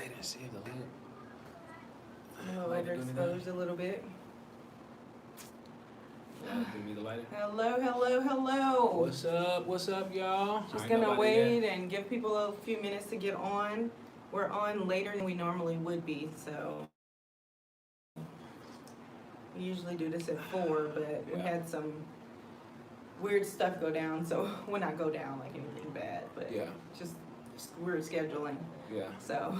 light and see if the lid. Overexposed a little bit. Give me the lighter. Hello, hello, hello. What's up? What's up, y'all? Just gonna wait and give people a few minutes to get on. We're on later than we normally would be, so we usually do this at 4, but we had some weird stuff go down, so well, not go down like anything bad, but just weird scheduling. Yeah. So,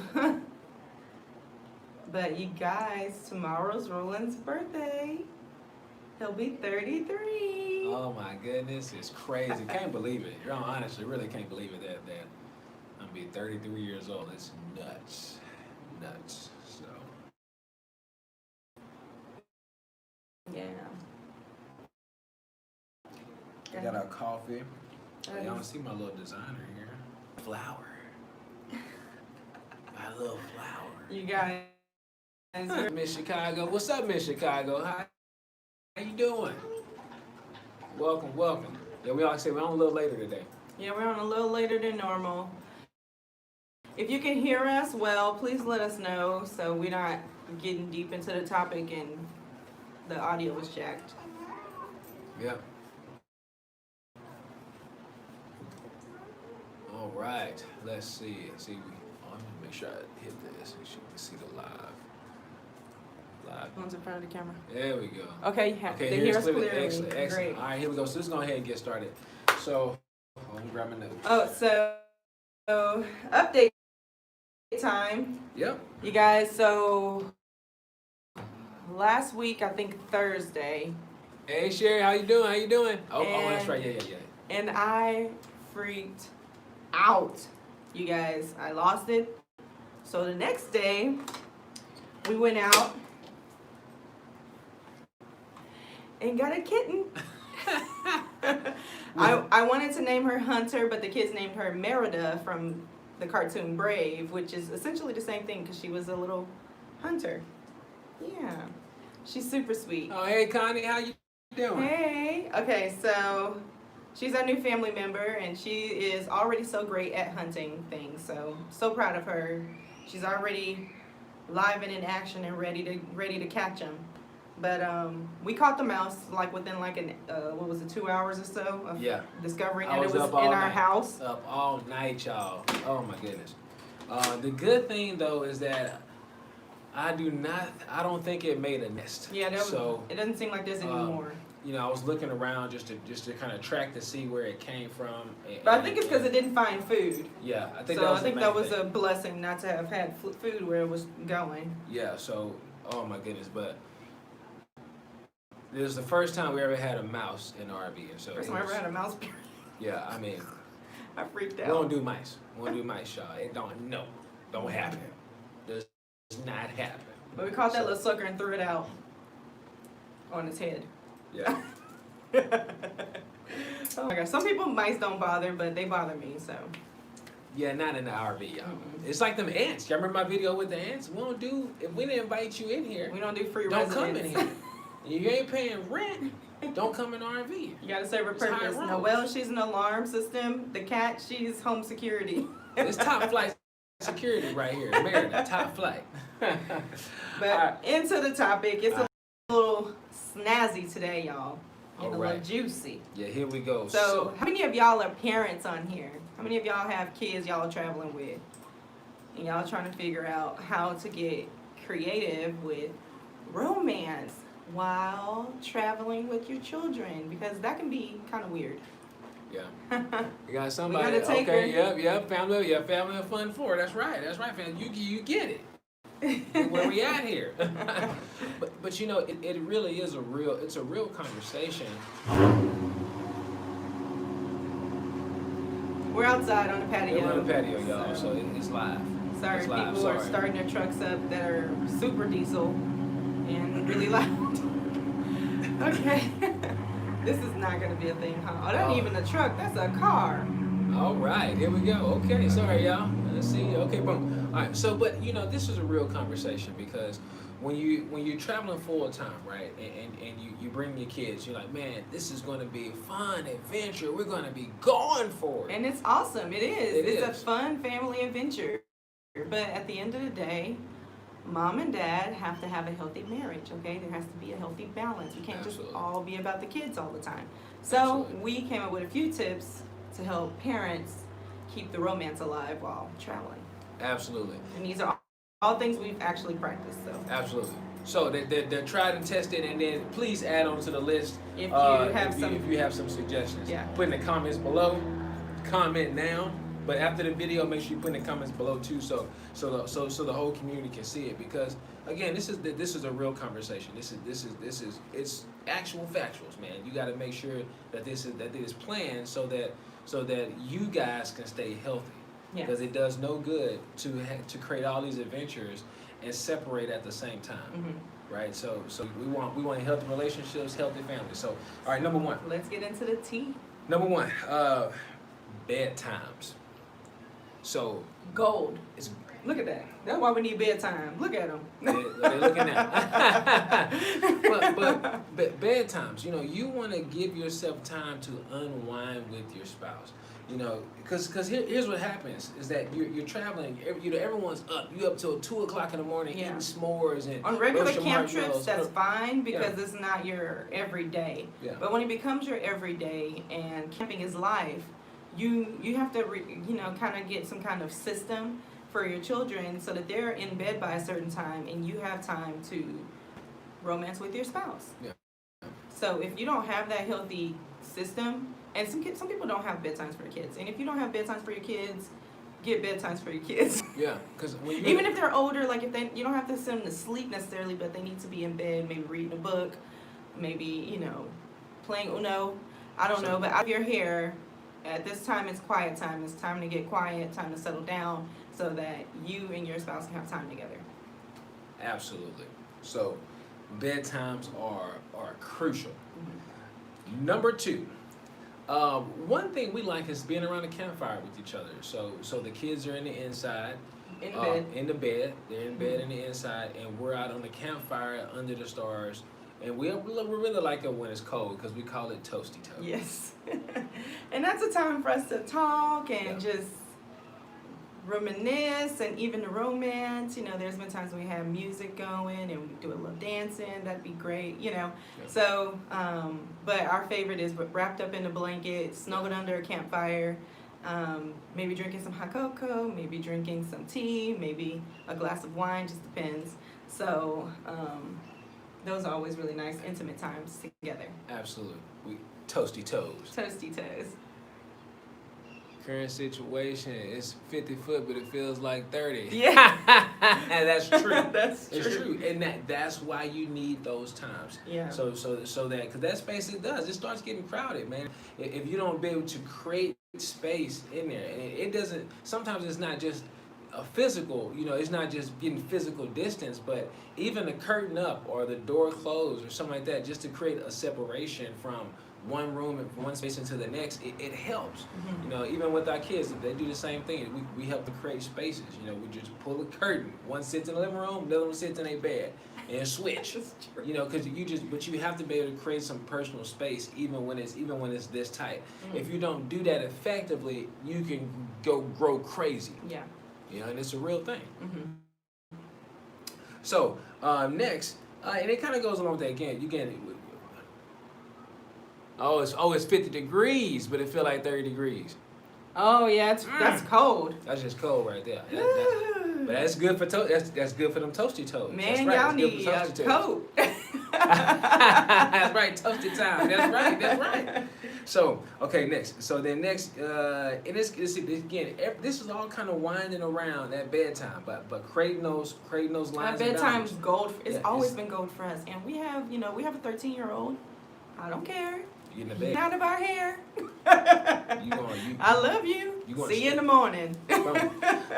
but you guys, tomorrow's Roland's birthday. He'll be 33. Oh my goodness, it's crazy. Can't believe it. You're honestly, really can't believe it that I'm gonna be 33 years old. It's nuts. Nuts. So. Yeah. Got our coffee. Y'all don't see my little designer here. Flower. My little flower. You guys. Miss Chicago. What's up, Miss Chicago? How you doing? Welcome, welcome. Yeah, we all say we're on a little later today. Yeah, we're on a little later than normal. If you can hear us well, please let us know so we're not getting deep into the topic and the audio was jacked. Yeah. All right. Let's see. Let me make sure I hit this. Make sure you can see the live. One's in front of the camera. There we go. Okay, they hear us clearly. Excellent, excellent. Great. All right, here we go. So let's go ahead and get started. So, let me grab my notes. Oh, so update time. Yep. You guys, so last week, I think Thursday. Hey, Sherry, how you doing? How you doing? Oh, that's right. Yeah. And I freaked out, you guys. I lost it. So the next day, we went out and got a kitten. I wanted to name her Hunter, but the kids named her Merida from the cartoon Brave, which is essentially the same thing because she was a little hunter. Yeah, she's super sweet. Oh, hey, Connie, how you doing? Hey. Okay, so she's our new family member, and she is already so great at hunting things. So proud of her. She's already live and in action and ready to catch them. But we caught the mouse like within like 2 hours or so of discovering that it was in our house. Up all night, y'all. Oh my goodness. The good thing though is that I don't think it made a nest. Yeah, it doesn't seem like there's any more. You know, I was looking around just to kind of track to see where it came from. But I think it's because it didn't find food. Yeah, I think that was a blessing not to have had food where it was going. Yeah, so, oh my goodness, but this is the first time we ever had a mouse in the RV. So first time I ever had a mouse. Yeah, I mean, I freaked out. We don't do mice. Y'all. It don't happen. Does not happen. But we caught that little sucker and threw it out on its head. Yeah. Oh my gosh. Some people mice don't bother, but they bother me, so. Yeah, not in the RV, y'all. It's like them ants. Y'all remember my video with the ants? If we didn't invite you in here, we don't do free don't residence. come in here. You ain't paying rent, don't come in the RV. You gotta serve a purpose. Noelle, she's an alarm system. The cat, she's home security. It's top flight security right here. Merida, top flight. But into the topic, it's a little snazzy today, y'all. And a little juicy. Yeah, here we go. So, how many of y'all are parents on here? How many of y'all have kids y'all are traveling with? And y'all trying to figure out how to get creative with romance while traveling with your children, because that can be kind of weird. Yeah. You got somebody. We gotta take her. Yep. Family of fun for. That's right, family. You get it. Where we at here? but you know, it really is a real conversation. We're outside on the patio. We're on the patio, y'all. So it's live. Sorry, people are starting their trucks up that are super diesel and really loud. Okay. This is not going to be a thing, huh? Oh, that ain't even a truck. That's a car. All right. Here we go. Okay. Sorry, y'all. Let's see. Okay, boom. All right. So, but, you know, this is a real conversation because when you're traveling full time, right, and you bring your kids, you're like, man, this is going to be a fun adventure. We're going to be going for it. And it's awesome. It is. It's a fun family adventure. But at the end of the day, mom and dad have to have a healthy marriage, okay? There has to be a healthy balance. We can't just all be about the kids all the time. So we came up with a few tips to help parents keep the romance alive while traveling. Absolutely. And these are all things we've actually practiced. So Absolutely. So they're tried and tested, and then please add on to the list if you have some suggestions. Yeah. Put in the comments below. Comment now. But after the video, make sure you put in the comments below too, so the whole community can see it. Because again, this is a real conversation. This is it's actual factuals, man. You got to make sure that this is planned so that you guys can stay healthy. Yes. Because it does no good to create all these adventures and separate at the same time. Mm-hmm. Right? So we want healthy relationships, healthy families. So all right, number one. Let's get into the tea. Number one, bedtimes. So gold. Look at that. That's why we need bedtime. Look at them. They're looking at. but bedtimes. You want to give yourself time to unwind with your spouse. Because here's what happens is that you're traveling. Everyone's up. You up till 2:00 in the morning eating s'mores and on regular roasted camp trips. marshmallows. That's fine because it's not your everyday. Yeah. But when it becomes your everyday and camping is life, you have to kind of get some kind of system for your children so that they're in bed by a certain time and you have time to romance with your spouse. Yeah. So if you don't have that healthy system, and some people don't have bedtimes for their kids, and if you don't have bedtimes for your kids, get bedtimes for your kids. Yeah, because even if they're older, like if you don't have to send them to sleep necessarily, but they need to be in bed, maybe reading a book, maybe playing Uno. I don't know, but out of your hair. At this time, it's quiet time. It's time to get quiet, time to settle down, so that you and your spouse can have time together. Absolutely. So, bedtimes are crucial. Mm-hmm. Number two, one thing we like is being around the campfire with each other. So the kids are in the inside, in bed. They're in bed in the inside, and we're out on the campfire under the stars. And we really like it when it's cold because we call it toasty toast. Yes. And that's a time for us to talk and just reminisce and even the romance. There's been times when we have music going and we do a little dancing. That'd be great, Yeah. So, but our favorite is wrapped up in a blanket, snuggled under a campfire, maybe drinking some hot cocoa, maybe drinking some tea, maybe a glass of wine, just depends. So, those are always really nice, intimate times together. Absolutely. Toasty toes. Toasty toes. Current situation is 50 foot, but it feels like 30. Yeah. And that's true. It's true. And that's why you need those times. Yeah. So that, because that space it does. It starts getting crowded, man. If you don't be able to create space in there, and it doesn't, sometimes it's not just a physical, it's not just getting physical distance, but even the curtain up or the door closed or something like that, just to create a separation from one room and one space into the next, it helps. Mm-hmm. Even with our kids, they do the same thing. We help to create spaces. We just pull a curtain. One sits in the living room, the other one sits in a bed, and switch. Because but you have to be able to create some personal space, even when it's this tight. Mm-hmm. If you don't do that effectively, you can grow crazy. Yeah. And it's a real thing. Mm-hmm. So next, and it kind of goes along with that again. You get it. It's 50 degrees, but it feel like 30 degrees. Oh yeah, that's cold. That's just cold right there. But that's good for that's good for them toasty toes. Man, right. y'all need a coat. That's right, toasty time. That's right. So next. So then next, and this again, this is all kind of winding around that bedtime, but creating those lines. Bedtime's gold. It's always been gold for us, and we have a 13-year-old. I don't care. You in the bed. Out of our hair. I love you. See you in the morning.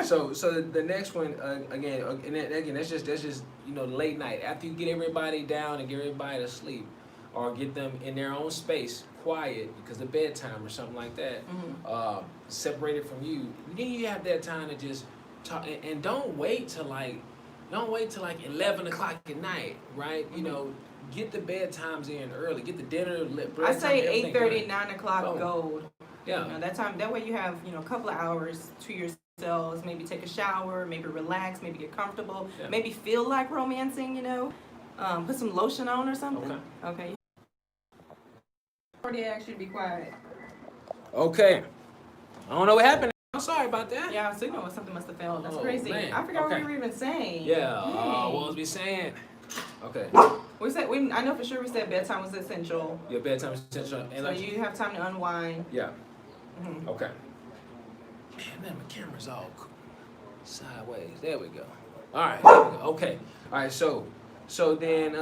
So the next one again, that's just late night after you get everybody down and get everybody to sleep, or get them in their own space, quiet because of bedtime or something like that. Mm-hmm. Separated from you. Then you have that time to just talk, and don't wait till like 11 o'clock at night, right? Mm-hmm. Get the bedtimes in early. Get the dinner. I say 8:30, 9 o'clock gold. Yeah. That time. That way you have a couple of hours to yourself themselves, maybe take a shower, maybe relax, maybe get comfortable, Yeah. maybe feel like romancing, put some lotion on or something. Okay. Already asked you to be quiet. Okay. I don't know what happened. I'm sorry about that. Yeah, signal or something must have failed. That's Oh, crazy. man. I forgot Okay. what we were even saying. Yeah. Dang. What was we saying? Okay. We said I know for sure we said bedtime was essential. Your bedtime essential. And So you have time to unwind. Yeah. Mm-hmm. Okay. Man, my camera's all sideways. There we go. All right. There we go. Okay. All right. So then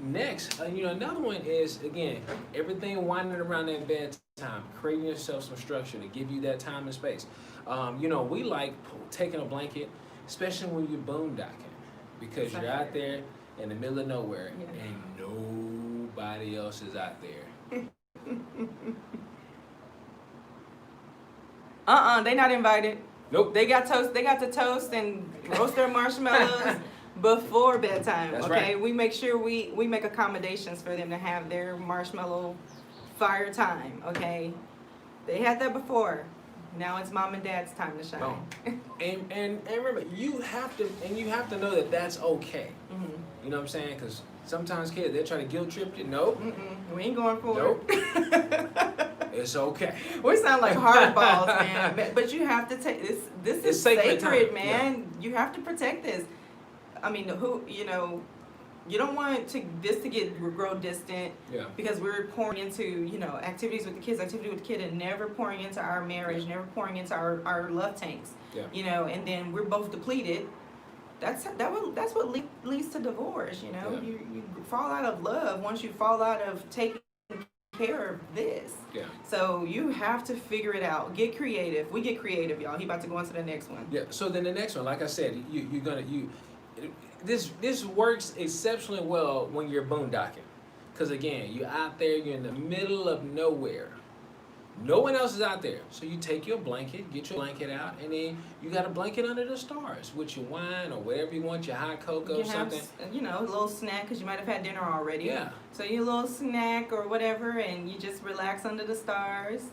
next, another one is, again, everything winding around that bedtime, creating yourself some structure to give you that time and space. We like taking a blanket, especially when you're boondocking, because you're out there in the middle of nowhere and nobody else is out there. They not invited. Nope. They got to toast and roast their marshmallows before bedtime. That's okay, right. We make sure we make accommodations for them to have their marshmallow fire time. Okay, they had that before. Now it's mom and dad's time to shine. Oh. And remember, you have to know that that's okay. Mm-hmm. You know what I'm saying? Because sometimes kids, they try to guilt trip you. Nope. We ain't going for Nope. it. It's okay. We sound like hardballs, man. But you have to take this. This is sacred, time. man. Yeah. You have to protect this. I mean, you don't want this to grow distant. Yeah. Because we're pouring into activity with the kid, and never pouring into our marriage, never pouring into our love tanks. Yeah. And then we're both depleted. That's what leads to divorce. Yeah. You fall out of love once you fall out of taking care of this. Yeah. So you have to figure it out. Get creative. We get creative, y'all. He about to go on to the next one. Yeah. So then the next one, like I said, this works exceptionally well when you're boondocking, because again, you're out there, you're in the middle of nowhere. No one else is out there. So you take your blanket, get your blanket out, and then you got a blanket under the stars with your wine or whatever you want, your hot cocoa, something. A little snack, because you might have had dinner already. Yeah. So your little snack or whatever, and you just relax under the stars.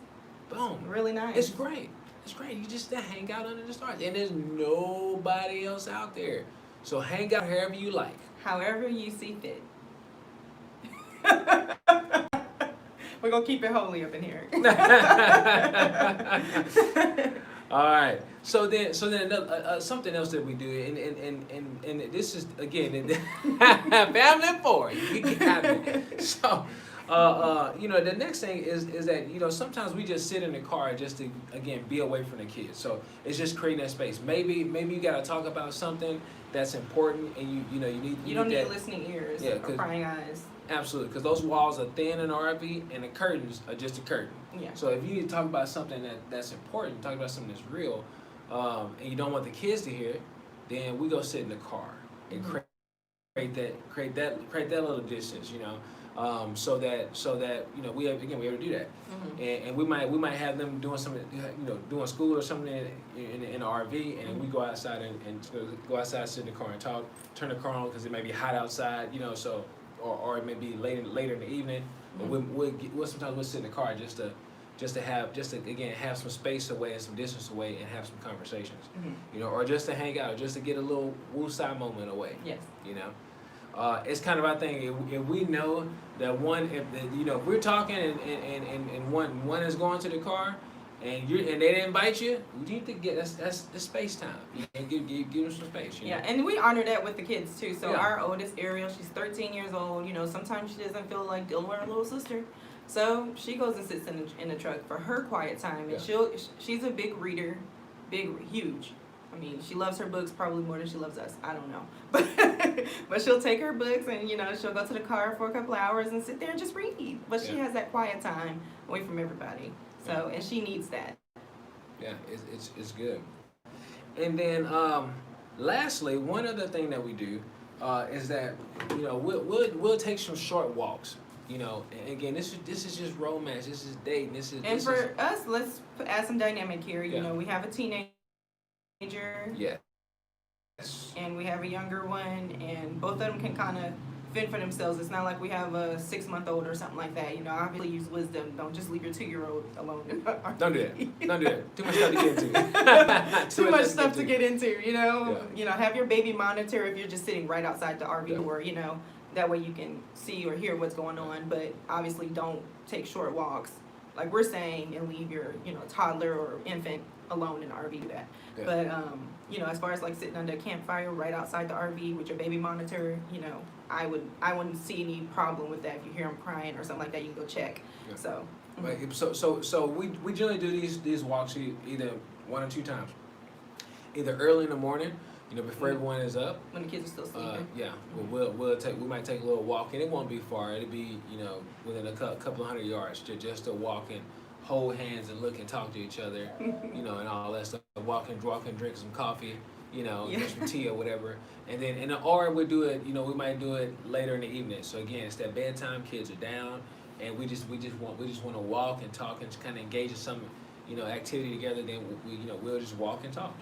Boom. Really nice. It's great. It's great. You just hang out under the stars, and there's nobody else out there. So hang out however you like. However you see fit. We're going to keep it holy up in here. All right. So then something else that we do, and this is, again, family for you got me. So, the next thing is that, sometimes we just sit in the car just to, again, be away from the kids. So it's just creating that space. Maybe you got to talk about something that's important, and you don't need listening ears or prying eyes. Absolutely, because those walls are thin in RV, and the curtains are just a curtain. Yeah. So if you need to talk about something that's important, talk about something that's real, and you don't want the kids to hear it, then we go sit in the car and create that little distance, so that we have to do that, and we might have them doing something, doing school or something in the RV, and we go outside and go outside, sit in the car and talk, turn the car on because it may be hot outside, so. Or it may be later in the evening, but sometimes we'll sit in the car just to have some space away and some distance away and have some conversations, or just to hang out, just to get a little woosah moment away. Yes. It's kind of our thing. If we know that if we're talking and one is going to the car, and they didn't invite you, you need to get that's the space time. And give them some space. Yeah, and we honor that with the kids too. So our oldest, Ariel, she's 13 years old. Sometimes she doesn't feel like dealing with her little sister, so she goes and sits in the truck for her quiet time. And she's a big reader, huge. I mean, she loves her books probably more than she loves us. I don't know, but she'll take her books and she'll go to the car for a couple of hours and sit there and just read. But she has that quiet time away from everybody. So, and she needs that. Yeah, it's good. And then, lastly, one other thing that we do is that we'll take some short walks. And again, this is just romance. This is dating. Us, let's add some dynamic here. We have a teenager. Yeah. And we have a younger one, and both of them can kind of fend for themselves. It's not like we have a 6-month-old or something like that. Obviously use wisdom. Don't just leave your 2-year-old alone. Don't do that. Don't do that. Too much stuff to get into. Too much stuff to get into. Yeah. Have your baby monitor if you're just sitting right outside the RV Yeah. door. That way you can see or hear what's going on. But obviously, don't take short walks, like we're saying, and leave your toddler or infant alone in the RV. Do that. Yeah. But as far as like sitting under a campfire right outside the RV with your baby monitor, I wouldn't see any problem with that. If you hear them crying or something like that, you can go check. Yeah. So. Right. So we generally do these walks either 1 or 2 times, either early in the morning, before everyone is up. When the kids are still sleeping. Yeah. We might take a little walk, and it won't be far. It'll be within a couple of 100 yards, just to walk and hold hands and look and talk to each other, and all that stuff. Walk and drink some coffee, get some tea or whatever, and then or we do it. We might do it later in the evening. So again, it's that bedtime. Kids are down, and we just want to walk and talk and kind of engage in some activity together. Then we'll just walk and talk.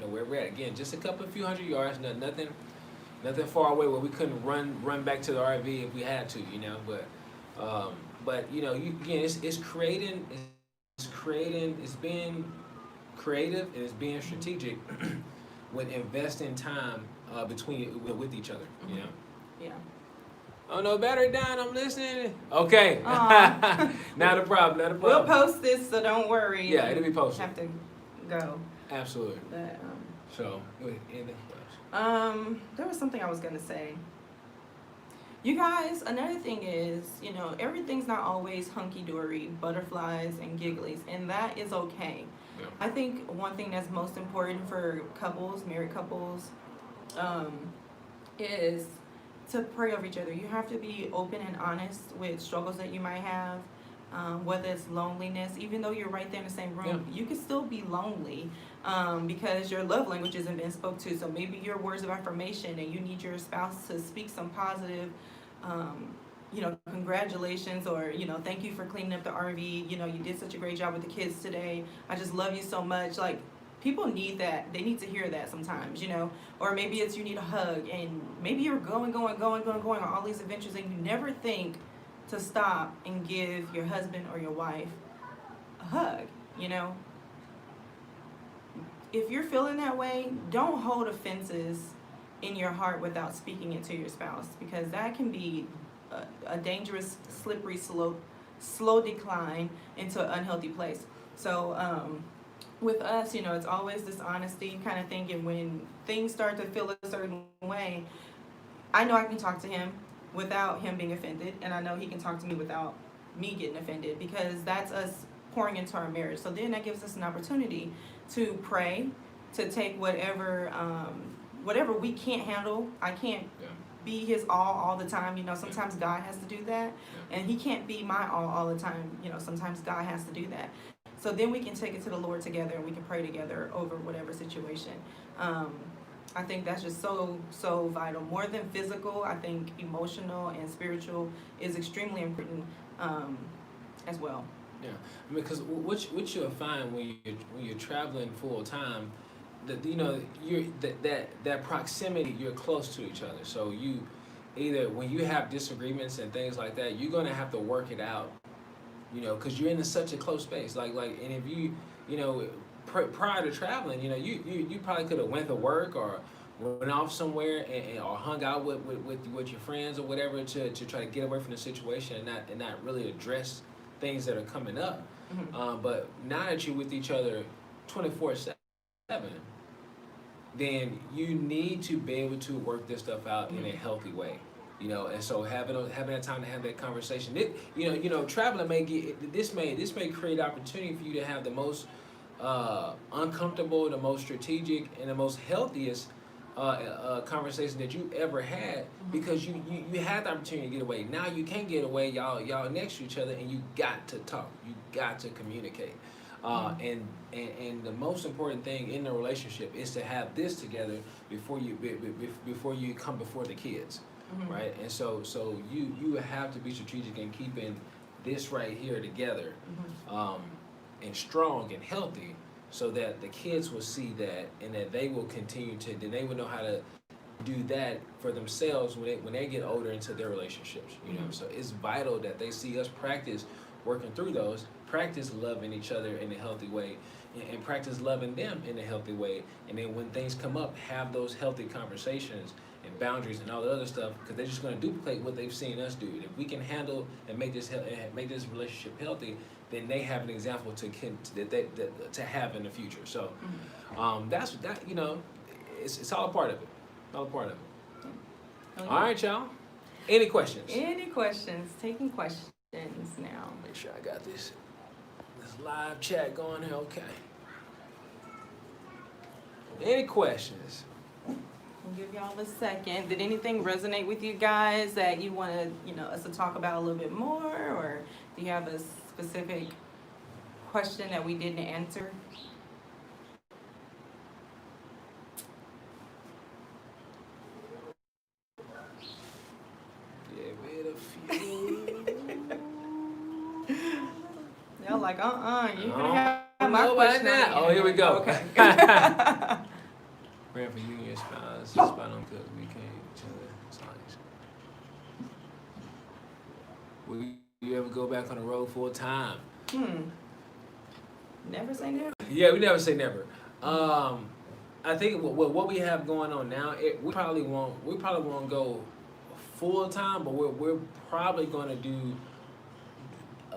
Where we're at. Again, just a few 100 yards. Nothing far away where we couldn't run back to the RV if we had to. But it's creating. It's being creative and it's being strategic with investing time with each other. Yeah. Oh no, battery down. I'm listening. Okay. Not a problem. We'll post this, so don't worry. Yeah, it'll be posted. Have to go. Absolutely. But, so, anything else? there was something I was gonna say. You guys, another thing is, everything's not always hunky-dory, butterflies and gigglies, and that is okay. Yeah. I think one thing that's most important for married couples, is to pray over each other. You have to be open and honest with struggles that you might have, whether it's loneliness. Even though you're right there in the same room, you can still be lonely because your love language isn't being spoke to. So maybe your words of affirmation, and you need your spouse to speak some positive, congratulations, or, thank you for cleaning up the RV. You did such a great job with the kids today. I just love you so much. Like, people need that. They need to hear that sometimes, or maybe it's you need a hug, and maybe you're going on all these adventures, and you never think to stop and give your husband or your wife a hug. If you're feeling that way, don't hold offenses in your heart without speaking it to your spouse, because that can be a dangerous, slippery slow decline into an unhealthy place. So with us, it's always this honesty kind of thing, and when things start to feel a certain way, I know I can talk to him without him being offended, and I know he can talk to me without me getting offended, because that's us pouring into our marriage. So then that gives us an opportunity to pray, to take whatever we can't handle. I can't be his all the time. Sometimes God has to do that, and he can't be my all the time. Sometimes God has to do that. So then we can take it to the Lord together, and we can pray together over whatever situation. I think that's just so vital. More than physical, I think emotional and spiritual is extremely important as well. Yeah, because what you'll find when you're traveling full time, that that proximity, you're close to each other. So you either, when you have disagreements and things like that, you're gonna have to work it out. Because you're in such a close space. Like, and if you prior to traveling, you probably could have went to work or went off somewhere or hung out with your friends or whatever to try to get away from the situation and not really address things that are coming up. Mm-hmm. But now that you're with each other 24/7, then you need to be able to work this stuff out in a healthy way. And so having that time to have that conversation, traveling may create opportunity for you to have the most uncomfortable, the most strategic, and the most healthiest conversation that you ever had, because you had the opportunity to get away. Now you can't get away. Y'all next to each other, and you got to talk. You got to communicate. And the most important thing in the relationship is to have this together before you come before the kids. Right, and so you have to be strategic in keeping this right here together, and strong and healthy, so that the kids will see that, and that they will continue to. Then they will know how to do that for themselves when they get older into their relationships. You know, so it's vital that they see us practice working through those, practice loving each other in a healthy way, and practice loving them in a healthy way. And then when things come up, have those healthy conversations and boundaries and all the other stuff, because they're just going to duplicate what they've seen us do. And if we can handle and make this relationship healthy, then they have an example to have in the future. So that's that. You know, it's all a part of it. All a part of it. Okay. All right, y'all. Any questions? Any questions? Taking questions now. Make sure I got this live chat going here. Okay. Any questions? I'll give y'all a second. Did anything resonate with you guys that you wanted, us to talk about a little bit more, or do you have a specific question that we didn't answer? Give it a few. They're like, you can have my Nobody question. now. Oh, here we go. Okay. Praying for you and your spouse. Spot on because we can't each other. It's nice. Will you ever go back on the road full time? Never say never. Yeah, we never say never. I think what we have going on now, we probably won't go full time, but we're probably going to do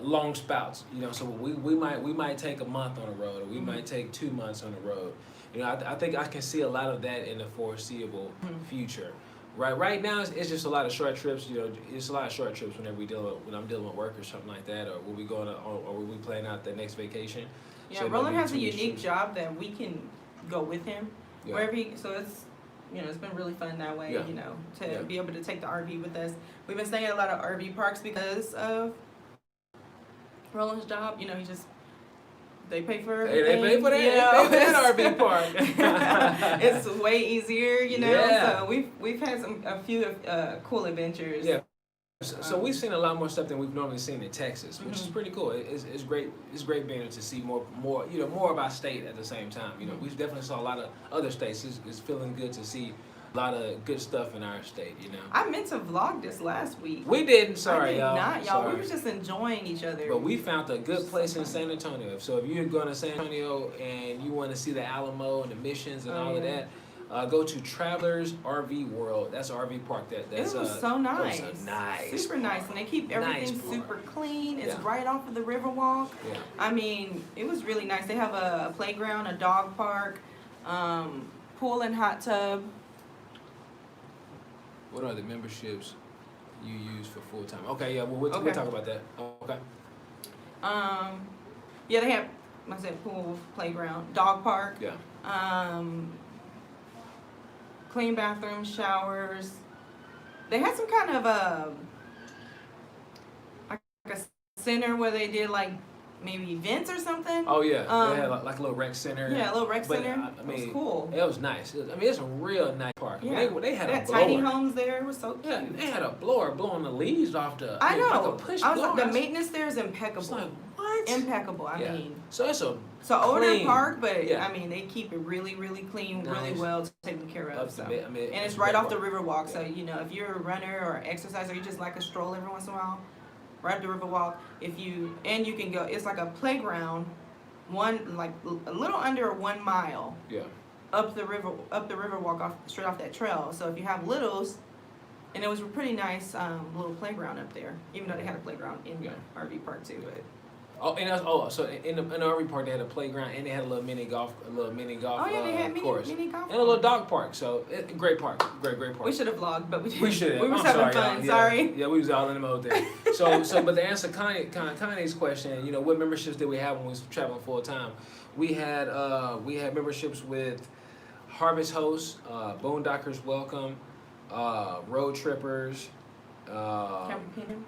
long spouts. So we might take a month on the road, or we might take 2 months on the road. I think I can see a lot of that in the foreseeable future. Right now it's just a lot of short trips. It's a lot of short trips when I'm dealing with work or something like that, or will we going or will we plan out the next vacation? Yeah, So Roland maybe has a 2 unique trips. job that we can go with him Yeah. wherever he. So it's it's been really fun that way. Yeah. To be able to take the RV with us. We've been staying at a lot of RV parks because of Roland's job. They pay for They everything. pay for that. They pay for that RV park. It's way easier, Yeah. So we've had a few cool adventures. Yeah. So we've seen a lot more stuff than we've normally seen in Texas, which is pretty cool. It's great. It's great being able to see more of our state at the same time. We definitely saw a lot of other states. It's feeling good to see a lot of good stuff in our state. I meant to vlog this last week. We didn't. Sorry, I did y'all. not, y'all. Sorry. We were just enjoying each other. But we found a good place in San Antonio. So if you're going to San Antonio and you want to see the Alamo and the Missions and all of that, go to Travelers RV World. That's an RV park. That's it was so nice. It was nice. Super nice. And they keep everything Nice super clean. It's Yeah. right off of the Riverwalk. Yeah. I mean, it was really nice. They have a playground, a dog park, pool and hot tub. What are the memberships you use for full time? Okay, yeah, we'll Okay. talk about that. Okay. Yeah, they have, like I said, pool, playground, dog park. Yeah. Clean bathrooms, showers. They had some kind of like a center where they did like maybe events or something. Oh yeah, they had like a little rec center. Yeah, a little rec But, center. I mean, it was cool. It was nice. It's a real nice park. Yeah. I mean, they had a blower. tiny homes there. It was so cute. Yeah, they had a blower blowing the leaves off the. I know. Like a push I was blower. like, the maintenance there is It's impeccable. like what? Impeccable. I Yeah. mean, So it's a so older clean- park, but yeah. I mean, they keep it really, really clean, really Nice. well taken care Up of. to So. bit. I mean, And it's a right great off the park. Riverwalk, so Yeah. if you're a runner or exerciser, you just like a stroll every once in a while, right up the Riverwalk. You can go. It's like a playground, a little under 1 mile Yeah. up the Riverwalk straight off that trail. So if you have littles, and it was a pretty nice little playground up there, even though they had a playground in the RV park too. But Oh, and so in the RV park they had a playground and they had a little mini golf oh yeah, they had course mini golf and a little course. dog park. So great park, great park. We should have vlogged, but we didn't. We should have. We were I'm having sorry, fun. y'all. Yeah. Sorry. Yeah, we was all in the mode there. But to answer Connie's question, what memberships did we have when we was traveling full time? We had memberships with Harvest Host, Boondockers Welcome, Road Trippers. Camping.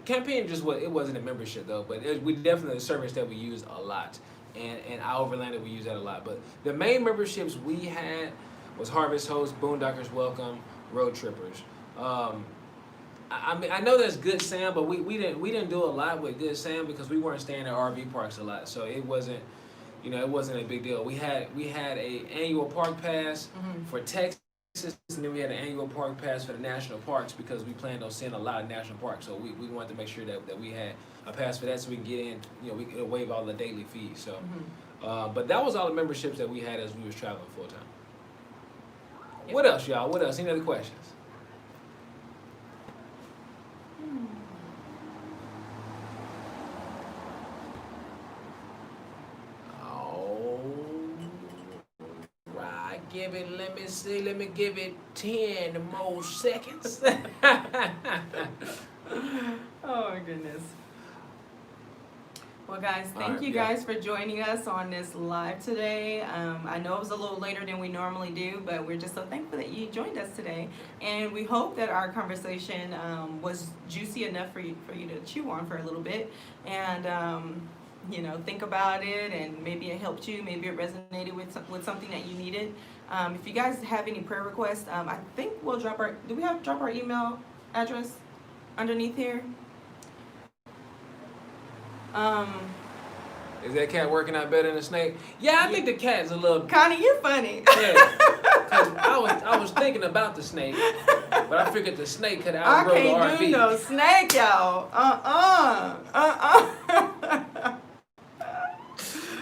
Campaign it wasn't a membership though, but we definitely a service that we used a lot, and our Overlanded we used that a lot. But the main memberships we had was Harvest Host, Boondockers Welcome, Road Trippers. I mean I know that's Good Sam, but we didn't do a lot with Good Sam because we weren't staying at RV parks a lot, so it wasn't you know, it wasn't a big deal. We had a annual park pass for Texas, and then we had an annual park pass for the national parks because we planned on seeing a lot of national parks. So we wanted to make sure that we had a pass for that so we can get in. You know, we could waive all the daily fees. So, but that was all the memberships that we had as we was traveling full time. Yep. What else, y'all? What else? Any other questions? Let me give it 10 more seconds. Oh my goodness. Well, guys, thank you yeah. guys for joining us on this live today. I know it was a little later than we normally do, but we're just so thankful that you joined us today. And we hope that our conversation was juicy enough for you to chew on for a little bit. And you know, think about it, and maybe it helped you, maybe it resonated with something that you needed. If you guys have any prayer requests, I think we'll drop our email address underneath here? Is that cat working out better than the snake? Yeah, I think the cat's a little. Connie, you're funny. Yeah, 'cause I was thinking about the snake, but I figured the snake could outgrow the RV. I can't do no snake, y'all.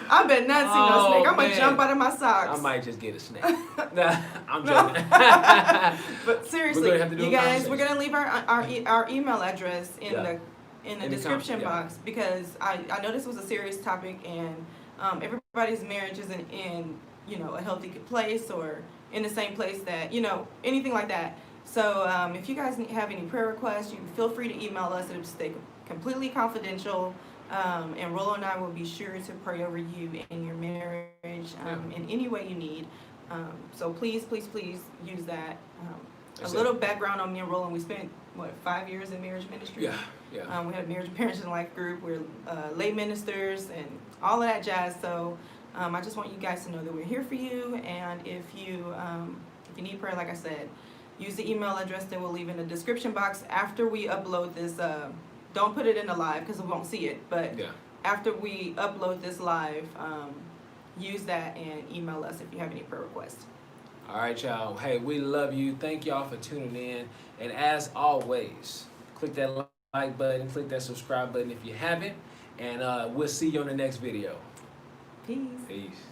I bet not see no snake. I'm gonna jump out of my socks. I might just get a snake. Nah, I'm joking. But seriously, you guys, we're gonna leave our email address in the description box, because I know this was a serious topic, and everybody's marriage isn't in a healthy place or in the same place that anything like that. So if you guys have any prayer requests, you feel free to email us. It'll stay completely confidential. And Rollo and I will be sure to pray over you and your marriage in any way you need. So please use that. A little background on me and Rollo. We spent 5 years in marriage ministry. Yeah. We had a marriage, parents, and life group. We're lay ministers and all of that jazz. So I just want you guys to know that we're here for you. And if you need prayer, like I said, use the email address that we'll leave in the description box after we upload this. Don't put it in the live because we won't see it. But after we upload this live, use that and email us if you have any prayer requests. All right, y'all. Hey, we love you. Thank y'all for tuning in. And as always, click that like button, click that subscribe button if you haven't. And we'll see you on the next video. Peace. Peace.